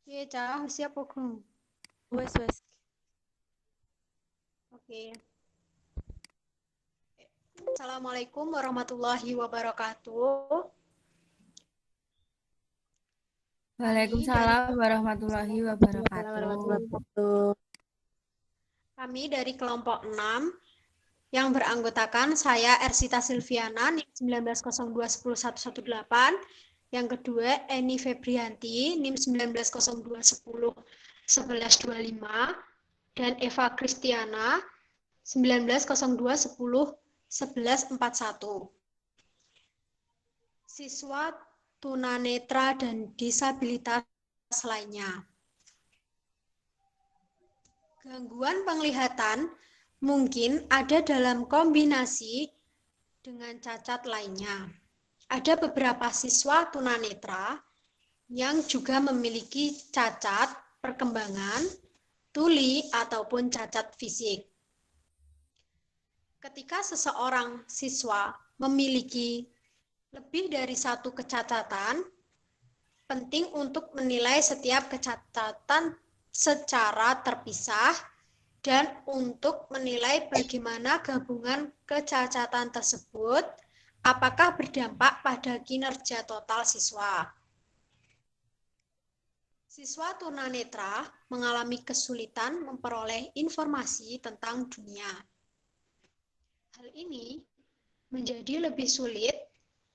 Iya, Cah, siap aku. Wes. Oke. Assalamualaikum warahmatullahi wabarakatuh. Kami dari Waalaikumsalam warahmatullahi wabarakatuh. kami dari kelompok 6 yang beranggotakan saya Ersita Silviana NIM 1902 10118, yang kedua Eni Febrianti NIM 1902 10 1125, dan Eva Kristiana 1902 10 1141. Siswa tunanetra dan disabilitas lainnya. Gangguan penglihatan mungkin ada dalam kombinasi dengan cacat lainnya. Ada beberapa siswa tunanetra yang juga memiliki cacat perkembangan, tuli, ataupun cacat fisik. Ketika seseorang siswa memiliki lebih dari satu kecacatan, penting untuk menilai setiap kecacatan secara terpisah dan untuk menilai bagaimana gabungan kecacatan tersebut apakah berdampak pada kinerja total siswa. Siswa tunanetra mengalami kesulitan memperoleh informasi tentang dunia. Hal ini menjadi lebih sulit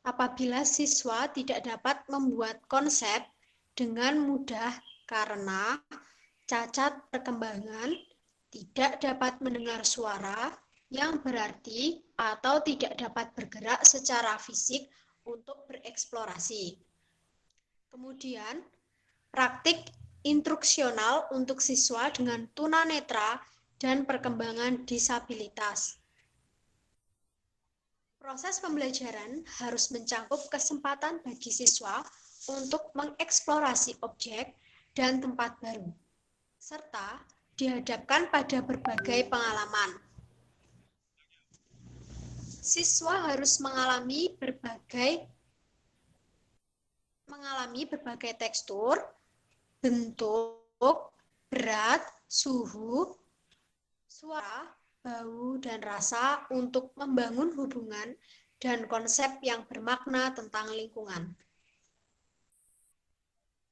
apabila siswa tidak dapat membuat konsep dengan mudah karena cacat perkembangan, tidak dapat mendengar suara yang berarti atau tidak dapat bergerak secara fisik untuk bereksplorasi. Kemudian, praktik instruksional untuk siswa dengan tunanetra dan perkembangan disabilitas. Proses pembelajaran harus mencakup kesempatan bagi siswa untuk mengeksplorasi objek dan tempat baru, serta dihadapkan pada berbagai pengalaman. Siswa harus mengalami berbagai tekstur, bentuk, berat, suhu, suara, bau, dan rasa untuk membangun hubungan dan konsep yang bermakna tentang lingkungan.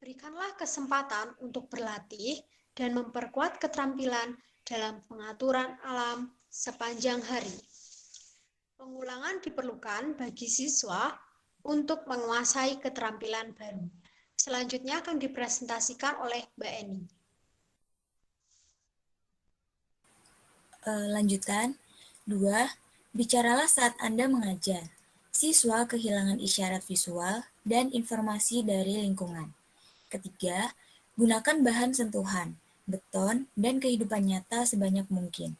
Berikanlah kesempatan untuk berlatih dan memperkuat keterampilan dalam pengaturan alam sepanjang hari. Pengulangan diperlukan bagi siswa untuk menguasai keterampilan baru. Selanjutnya akan dipresentasikan oleh Mbak Eni. Lanjutan 2. Bicaralah saat Anda mengajar. Siswa kehilangan isyarat visual dan informasi dari lingkungan. Ketiga, gunakan bahan sentuhan, beton, dan kehidupan nyata sebanyak mungkin.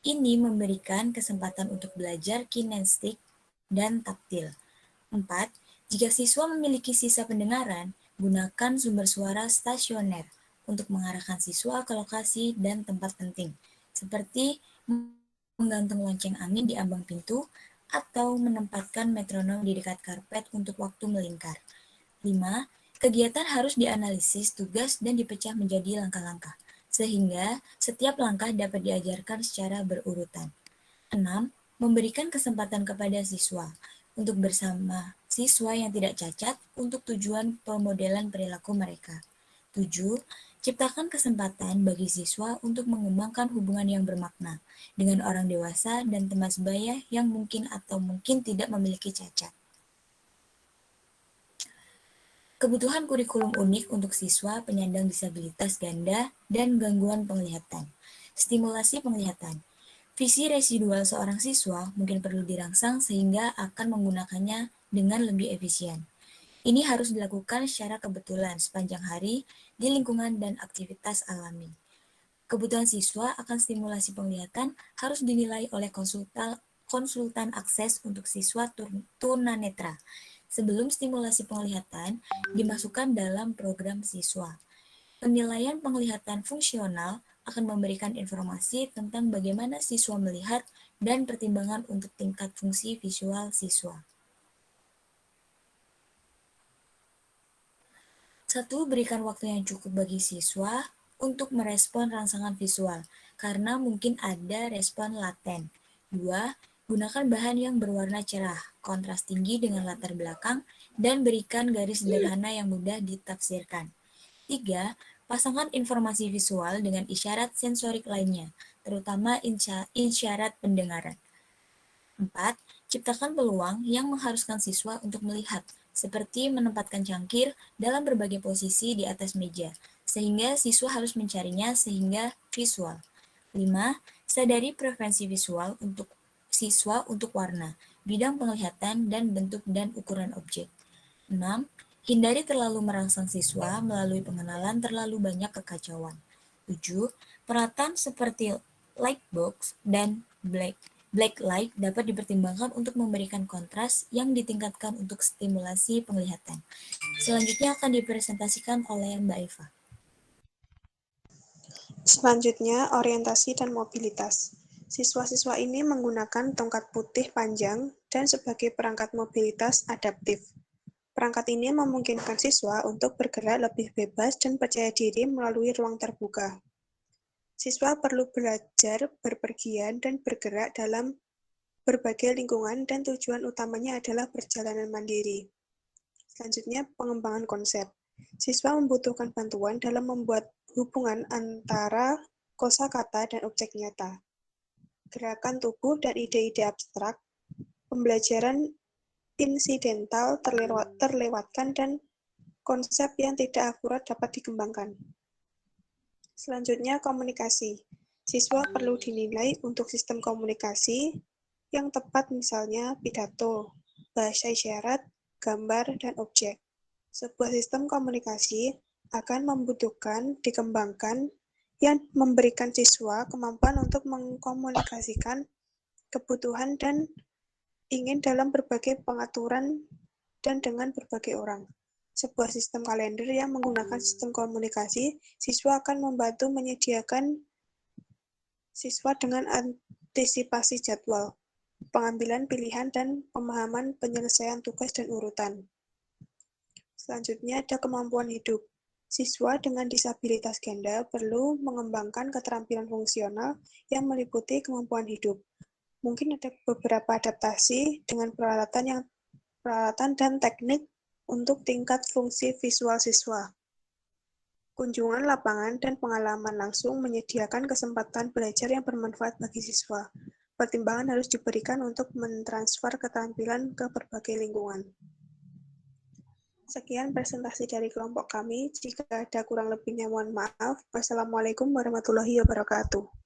Ini memberikan kesempatan untuk belajar kinestetik dan taktil. 4. Jika siswa memiliki sisa pendengaran, gunakan sumber suara stasioner untuk mengarahkan siswa ke lokasi dan tempat penting, seperti menggantung lonceng angin di ambang pintu atau menempatkan metronom di dekat karpet untuk waktu melingkar. 5. Kegiatan harus dianalisis tugas dan dipecah menjadi langkah-langkah, sehingga setiap langkah dapat diajarkan secara berurutan. 6. Memberikan kesempatan kepada siswa untuk bersama siswa yang tidak cacat untuk tujuan pemodelan perilaku mereka. 7. Ciptakan kesempatan bagi siswa untuk mengembangkan hubungan yang bermakna dengan orang dewasa dan teman sebaya yang mungkin atau mungkin tidak memiliki cacat. Kebutuhan kurikulum unik untuk siswa penyandang disabilitas ganda dan gangguan penglihatan. Stimulasi penglihatan. Visi residual seorang siswa mungkin perlu dirangsang sehingga akan menggunakannya dengan lebih efisien. Ini harus dilakukan secara kebetulan sepanjang hari di lingkungan dan aktivitas alami. Kebutuhan siswa akan stimulasi penglihatan harus dinilai oleh konsultan akses untuk siswa tunanetra sebelum stimulasi penglihatan dimasukkan dalam program siswa. Penilaian penglihatan fungsional akan memberikan informasi tentang bagaimana siswa melihat dan pertimbangan untuk tingkat fungsi visual siswa. 1. Berikan waktu yang cukup bagi siswa untuk merespon rangsangan visual, karena mungkin ada respon laten. 2. Gunakan bahan yang berwarna cerah, kontras tinggi dengan latar belakang, dan berikan garis sederhana yang mudah ditafsirkan. 3. Pasangkan informasi visual dengan isyarat sensorik lainnya, terutama isyarat pendengaran. 4. Ciptakan peluang yang mengharuskan siswa untuk melihat, seperti menempatkan cangkir dalam berbagai posisi di atas meja, sehingga siswa harus mencarinya sehingga visual. 5. Sadari preferensi visual untuk siswa untuk warna, bidang penglihatan, dan bentuk dan ukuran objek. 6. Hindari terlalu merangsang siswa melalui pengenalan terlalu banyak kekacauan. 7. Peralatan seperti lightbox dan black light dapat dipertimbangkan untuk memberikan kontras yang ditingkatkan untuk stimulasi penglihatan. Selanjutnya akan dipresentasikan oleh Mbak Eva. Selanjutnya, orientasi dan mobilitas. Siswa-siswa ini menggunakan tongkat putih panjang dan sebagai perangkat mobilitas adaptif. Perangkat ini memungkinkan siswa untuk bergerak lebih bebas dan percaya diri melalui ruang terbuka. Siswa perlu belajar berpergian dan bergerak dalam berbagai lingkungan dan tujuan utamanya adalah perjalanan mandiri. Selanjutnya, pengembangan konsep. Siswa membutuhkan bantuan dalam membuat hubungan antara kosakata dan objek nyata. Gerakan tubuh dan ide-ide abstrak, pembelajaran insidental terlewatkan dan konsep yang tidak akurat dapat dikembangkan. Selanjutnya, komunikasi. Siswa perlu dinilai untuk sistem komunikasi yang tepat, misalnya pidato, bahasa isyarat, gambar, dan objek. Sebuah sistem komunikasi akan membutuhkan dikembangkan yang memberikan siswa kemampuan untuk mengkomunikasikan kebutuhan dan ingin dalam berbagai pengaturan dan dengan berbagai orang. Sebuah sistem kalender yang menggunakan sistem komunikasi, siswa akan membantu menyediakan siswa dengan antisipasi jadwal, pengambilan pilihan, dan pemahaman penyelesaian tugas dan urutan. Selanjutnya ada kemampuan hidup. Siswa dengan disabilitas ganda perlu mengembangkan keterampilan fungsional yang meliputi kemampuan hidup. Mungkin ada beberapa adaptasi dengan peralatan dan teknik untuk tingkat fungsi visual siswa. Kunjungan lapangan dan pengalaman langsung menyediakan kesempatan belajar yang bermanfaat bagi siswa. Pertimbangan harus diberikan untuk mentransfer keterampilan ke berbagai lingkungan. Sekian presentasi dari kelompok kami. Jika ada kurang lebihnya mohon maaf. Wassalamualaikum warahmatullahi wabarakatuh.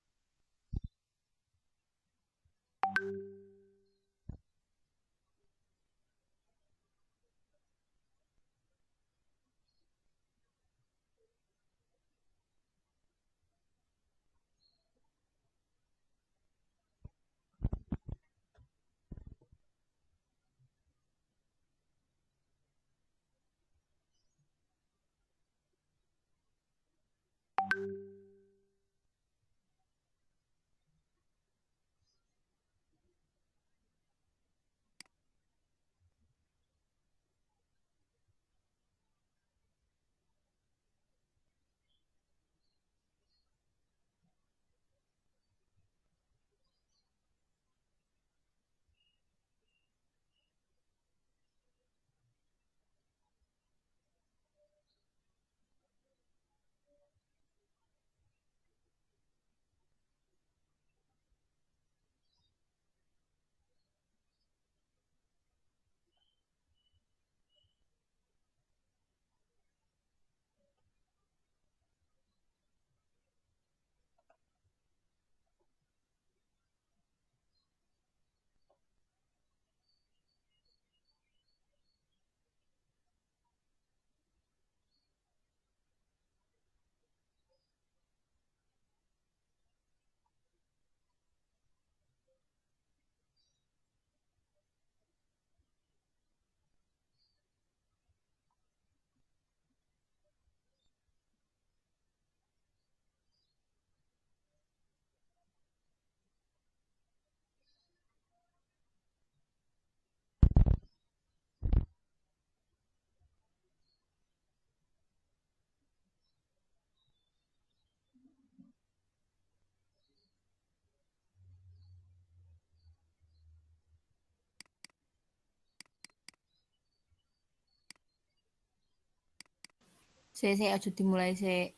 Sik aja dimulai sik.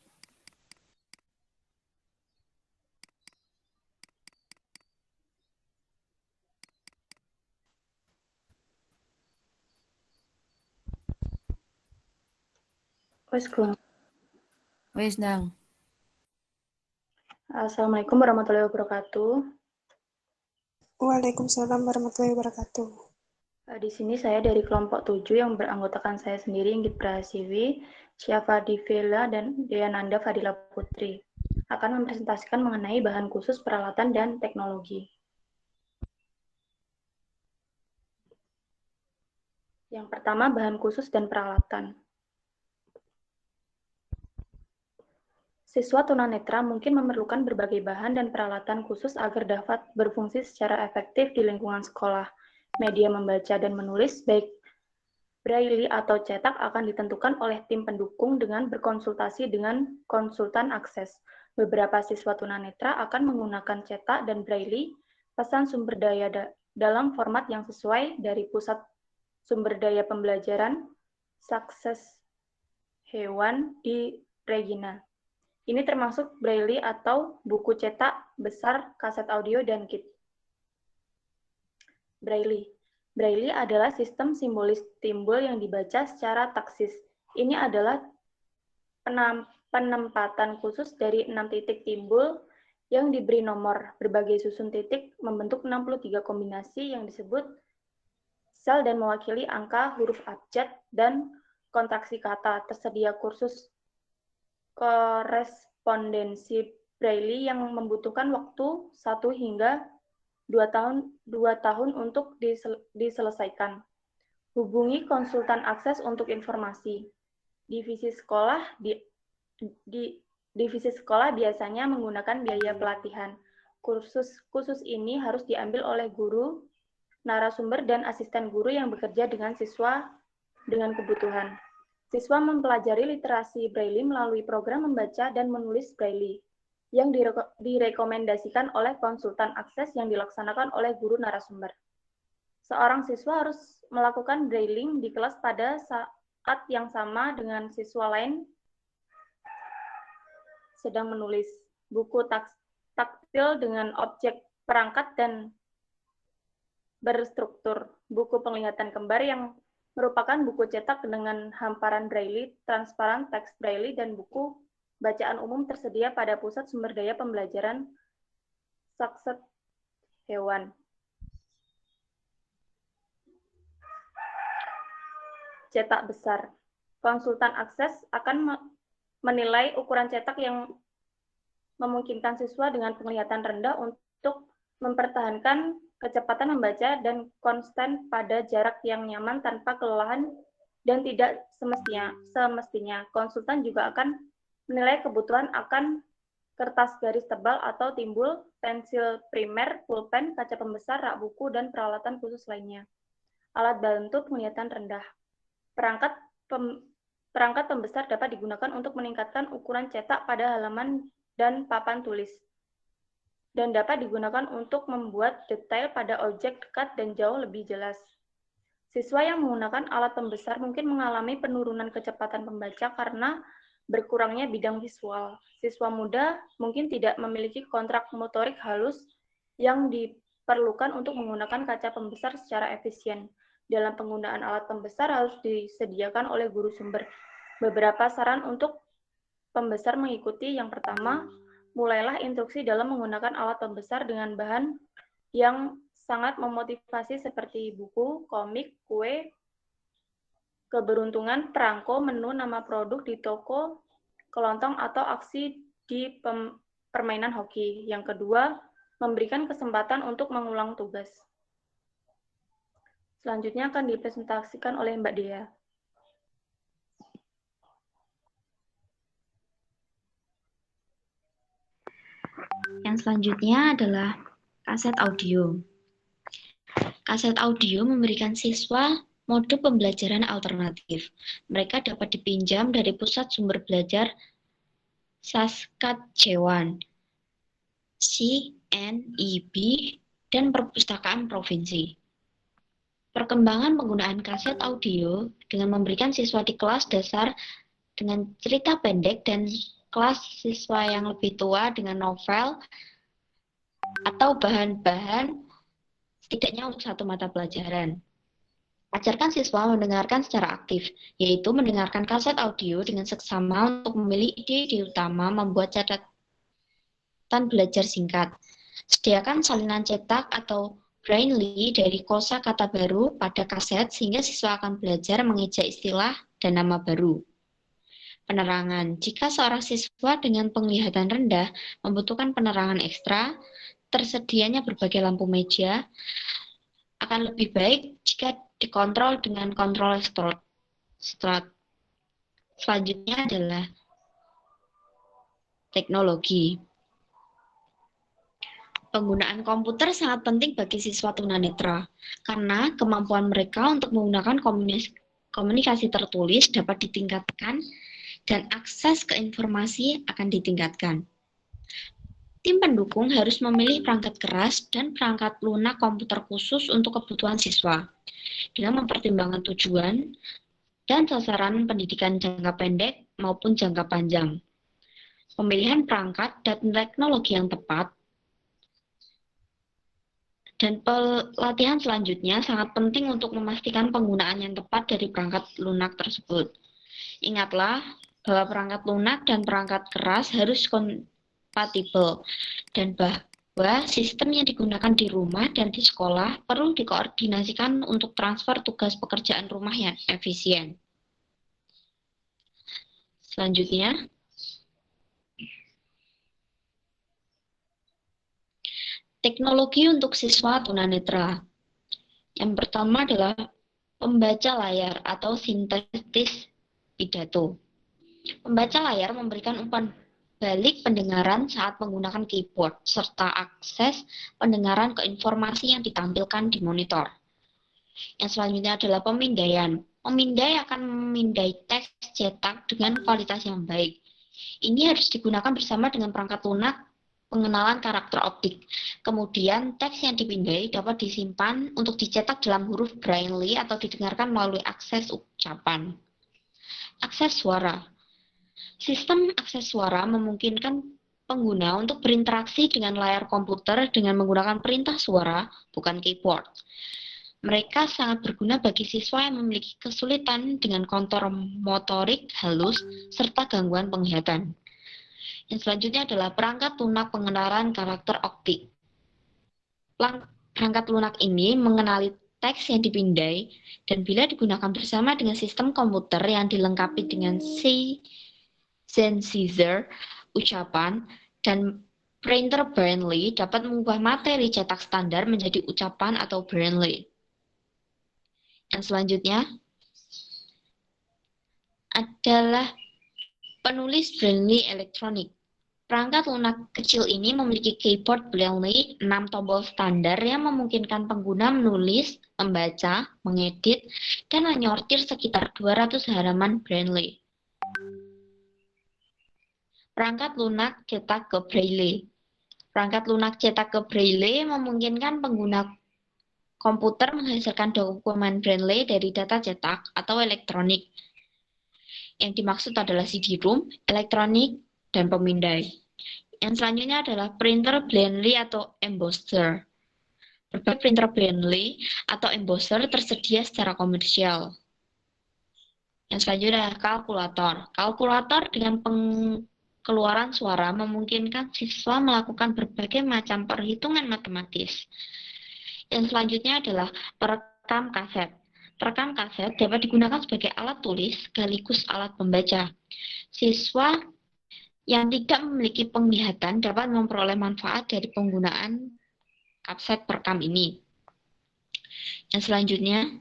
Wes, Gung. Wis nang. Assalamualaikum warahmatullahi wabarakatuh. Waalaikumsalam warahmatullahi wabarakatuh. Di sini saya dari kelompok 7 yang beranggotakan saya sendiri, Inggit Prahasiwi, Syafa Divela, dan Deananda Fadila Putri. Akan mempresentasikan mengenai bahan khusus, peralatan, dan teknologi. Yang pertama, bahan khusus dan peralatan. Siswa tunanetra mungkin memerlukan berbagai bahan dan peralatan khusus agar dapat berfungsi secara efektif di lingkungan sekolah. Media membaca dan menulis, baik braille atau cetak, akan ditentukan oleh tim pendukung dengan berkonsultasi dengan konsultan akses. Beberapa siswa tunanetra akan menggunakan cetak dan braille, pesan sumber daya dalam format yang sesuai dari Pusat Sumber Daya Pembelajaran Sukses Hewan di Regina. Ini termasuk braille atau buku cetak besar, kaset audio, dan kit. Braille. Braille adalah sistem simbolis timbul yang dibaca secara taksis. Ini adalah penempatan khusus dari 6 titik timbul yang diberi nomor. Berbagai susun titik membentuk 63 kombinasi yang disebut sel dan mewakili angka, huruf abjad, dan kontraksi kata. Tersedia kursus korespondensi Braille yang membutuhkan waktu 1 hingga 2 tahun untuk diselesaikan. Hubungi konsultan akses untuk informasi. Divisi sekolah biasanya menggunakan biaya pelatihan. Khusus ini harus diambil oleh guru, narasumber, dan asisten guru yang bekerja dengan siswa dengan kebutuhan. Siswa mempelajari literasi Braille melalui program membaca dan menulis Braille yang direkomendasikan oleh konsultan akses yang dilaksanakan oleh guru narasumber. Seorang siswa harus melakukan Brailling di kelas pada saat yang sama dengan siswa lain sedang menulis. Buku taktil dengan objek perangkat dan berstruktur. Buku penglihatan kembar yang merupakan buku cetak dengan hamparan Braille, transparan teks Braille, dan buku bacaan umum tersedia pada Pusat Sumber Daya Pembelajaran Sukses Hewan. Cetak besar. Konsultan akses akan menilai ukuran cetak yang memungkinkan siswa dengan penglihatan rendah untuk mempertahankan kecepatan membaca dan konstan pada jarak yang nyaman tanpa kelelahan dan tidak semestinya. Konsultan juga akan menilai kebutuhan akan kertas garis tebal atau timbul, pensil primer, pulpen, kaca pembesar, rak buku, dan peralatan khusus lainnya. Alat bantu penglihatan rendah. Perangkat pembesar dapat digunakan untuk meningkatkan ukuran cetak pada halaman dan papan tulis, dan dapat digunakan untuk membuat detail pada objek dekat dan jauh lebih jelas. Siswa yang menggunakan alat pembesar mungkin mengalami penurunan kecepatan pembaca karena berkurangnya bidang visual. Siswa muda mungkin tidak memiliki kontrak motorik halus yang diperlukan untuk menggunakan kaca pembesar secara efisien. Dalam penggunaan alat pembesar harus disediakan oleh guru sumber. Beberapa saran untuk pembesar mengikuti: yang pertama, mulailah instruksi dalam menggunakan alat pembesar dengan bahan yang sangat memotivasi seperti buku, komik, kue, keberuntungan, perangko, menu, nama produk di toko, kelontong, atau aksi di permainan hoki. Yang kedua, memberikan kesempatan untuk mengulang tugas. Selanjutnya akan dipresentasikan oleh Mbak Dea. Yang selanjutnya adalah kaset audio. Kaset audio memberikan siswa mode pembelajaran alternatif. Mereka dapat dipinjam dari Pusat Sumber Belajar Saskatchewan, CNEB, dan Perpustakaan Provinsi. Perkembangan penggunaan kaset audio dengan memberikan siswa di kelas dasar dengan cerita pendek dan kelas siswa yang lebih tua dengan novel atau bahan-bahan setidaknya untuk satu mata pelajaran. Ajarkan siswa mendengarkan secara aktif, yaitu mendengarkan kaset audio dengan seksama untuk memilih ide-ide utama, membuat catatan belajar singkat. Sediakan salinan cetak atau Brainly dari kosakata baru pada kaset sehingga siswa akan belajar mengeja istilah dan nama baru. Penerangan. Jika seorang siswa dengan penglihatan rendah membutuhkan penerangan ekstra, tersedianya berbagai lampu meja akan lebih baik jika dikontrol dengan kontrol strut. Selanjutnya adalah teknologi. Penggunaan komputer sangat penting bagi siswa tunanetra, karena kemampuan mereka untuk menggunakan komunikasi tertulis dapat ditingkatkan dan akses ke informasi akan ditingkatkan. Tim pendukung harus memilih perangkat keras dan perangkat lunak komputer khusus untuk kebutuhan siswa, dengan mempertimbangkan tujuan dan sasaran pendidikan jangka pendek maupun jangka panjang. Pemilihan perangkat dan teknologi yang tepat dan pelatihan selanjutnya sangat penting untuk memastikan penggunaan yang tepat dari perangkat lunak tersebut. Ingatlah bahwa perangkat lunak dan perangkat keras harus kompatibel dan bahwa sistem yang digunakan di rumah dan di sekolah perlu dikoordinasikan untuk transfer tugas pekerjaan rumah yang efisien. Selanjutnya, teknologi untuk siswa tunanetra. Yang pertama adalah pembaca layar atau sintetis pidato. Pembaca layar memberikan umpan balik pendengaran saat menggunakan keyboard, serta akses pendengaran ke informasi yang ditampilkan di monitor. Yang selanjutnya adalah pemindaian. Pemindai akan memindai teks cetak dengan kualitas yang baik. Ini harus digunakan bersama dengan perangkat lunak pengenalan karakter optik. Kemudian, teks yang dipindai dapat disimpan untuk dicetak dalam huruf Braille atau didengarkan melalui akses ucapan. Akses suara. Sistem akses suara memungkinkan pengguna untuk berinteraksi dengan layar komputer dengan menggunakan perintah suara, bukan keyboard. Mereka sangat berguna bagi siswa yang memiliki kesulitan dengan kontur motorik halus serta gangguan penglihatan. Yang selanjutnya adalah perangkat lunak pengenalan karakter optik. Perangkat lunak ini mengenali teks yang dipindai dan bila digunakan bersama dengan sistem komputer yang dilengkapi dengan synthesizer, ucapan, dan printer Braille dapat mengubah materi cetak standar menjadi ucapan atau Braille. Yang selanjutnya adalah penulis Braille elektronik. Perangkat lunak kecil ini memiliki keyboard Braille 6 tombol standar yang memungkinkan pengguna menulis, membaca, mengedit, dan menyortir sekitar 200 halaman Braille. Perangkat lunak cetak ke Braille. Perangkat lunak cetak ke Braille memungkinkan pengguna komputer menghasilkan dokumen Braille dari data cetak atau elektronik. Yang dimaksud adalah CD-ROM, elektronik, dan pemindai. Yang selanjutnya adalah printer Braille atau embosser. Berbagai printer Braille atau embosser tersedia secara komersial. Yang selanjutnya adalah kalkulator. Kalkulator dengan pengeluaran suara memungkinkan siswa melakukan berbagai macam perhitungan matematis. Yang selanjutnya adalah perekam kaset. Perekam kaset dapat digunakan sebagai alat tulis sekaligus alat pembaca. Siswa yang tidak memiliki penglihatan dapat memperoleh manfaat dari penggunaan kaset perekam ini. Yang selanjutnya,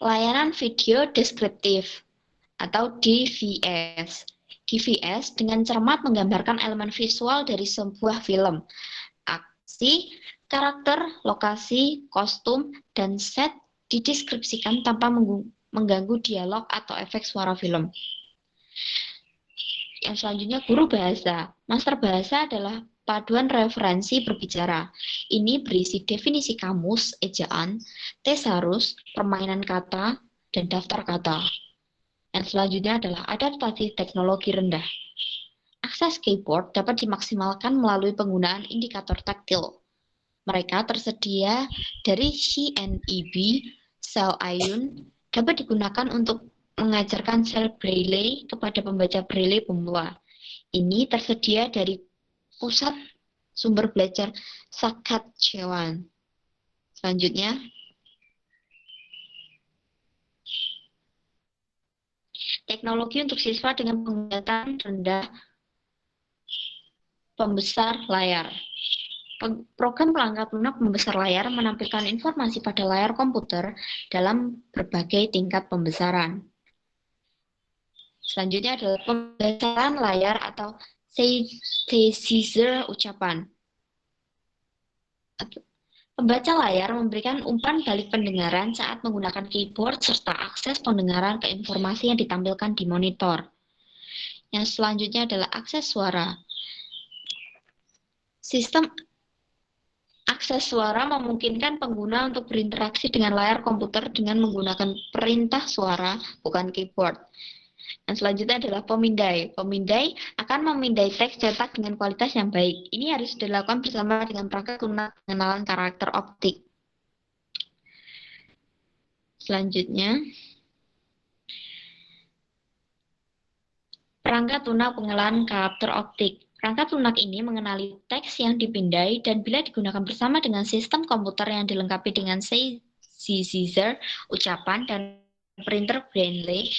layanan video deskriptif atau DVS. DVS dengan cermat menggambarkan elemen visual dari sebuah film, aksi, karakter, lokasi, kostum, dan set dideskripsikan tanpa mengganggu dialog atau efek suara film. Yang selanjutnya, guru bahasa. Master bahasa adalah paduan referensi berbicara. Ini berisi definisi kamus, ejaan, tesaurus, permainan kata, dan daftar kata. Yang selanjutnya adalah adaptasi teknologi rendah. Akses keyboard dapat dimaksimalkan melalui penggunaan indikator taktil. Mereka tersedia dari CNEB, Cell Ion, dapat digunakan untuk mengajarkan sel Braille kepada pembaca Braille pemula. Ini tersedia dari Pusat Sumber Belajar Saskatchewan. Selanjutnya, teknologi untuk siswa dengan penglihatan rendah pembesar layar. Program perangkat lunak pembesar layar menampilkan informasi pada layar komputer dalam berbagai tingkat pembesaran. Selanjutnya adalah pembesaran layar atau synthesizer ucapan. Pembaca layar memberikan umpan balik pendengaran saat menggunakan keyboard serta akses pendengaran ke informasi yang ditampilkan di monitor. Yang selanjutnya adalah akses suara. Sistem akses suara memungkinkan pengguna untuk berinteraksi dengan layar komputer dengan menggunakan perintah suara, bukan keyboard. Yang selanjutnya adalah pemindai. Pemindai akan memindai teks cetak dengan kualitas yang baik. Ini harus dilakukan bersama dengan perangkat lunak pengenalan karakter optik. Selanjutnya, perangkat lunak pengenalan karakter optik. Perangkat lunak ini mengenali teks yang dipindai dan bila digunakan bersama dengan sistem komputer yang dilengkapi dengan synthesizer, ucapan, dan printer Braille,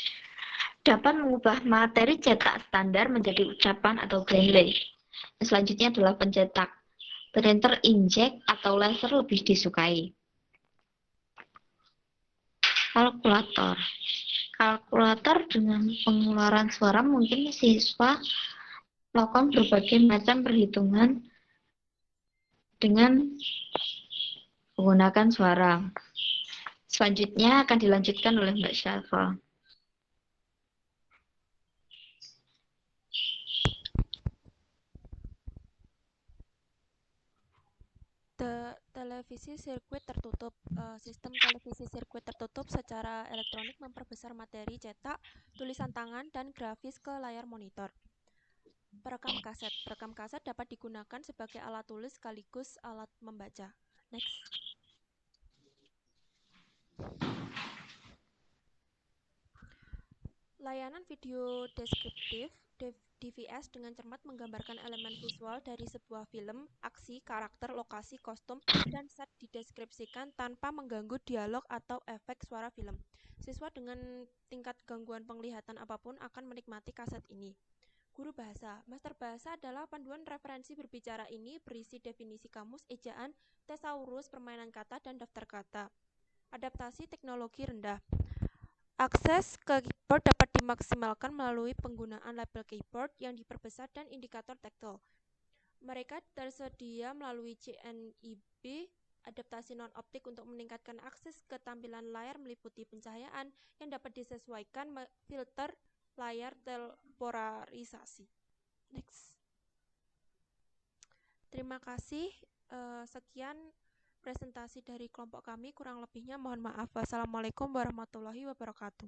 dapat mengubah materi cetak standar menjadi ucapan atau Braille. Selanjutnya adalah pencetak. Printer inkjet atau laser lebih disukai. Kalkulator. Kalkulator dengan pengeluaran suara mungkin siswa melakukan berbagai macam perhitungan dengan menggunakan suara. Selanjutnya akan dilanjutkan oleh Mbak Syafa. Televisi sirkuit tertutup. Sistem televisi sirkuit tertutup secara elektronik memperbesar materi cetak, tulisan tangan, dan grafis ke layar monitor. Perekam kaset. Perekam kaset dapat digunakan sebagai alat tulis sekaligus alat membaca. Next. Layanan video deskriptif DVS dengan cermat menggambarkan elemen visual dari sebuah film, aksi, karakter, lokasi, kostum, dan set dideskripsikan tanpa mengganggu dialog atau efek suara film. Siswa dengan tingkat gangguan penglihatan apapun akan menikmati kaset ini. Guru bahasa. Master bahasa adalah panduan referensi berbicara ini berisi definisi kamus, ejaan, tesaurus, permainan kata, dan daftar kata. Adaptasi teknologi rendah. Akses ke keyboard dapat dimaksimalkan melalui penggunaan label keyboard yang diperbesar dan indikator taktil. Mereka tersedia melalui CNEB, adaptasi non-optik untuk meningkatkan akses ke tampilan layar meliputi pencahayaan yang dapat disesuaikan filter layar polarisasi. Next. Terima kasih. Sekian presentasi dari kelompok kami, kurang lebihnya mohon maaf. Wassalamualaikum warahmatullahi wabarakatuh.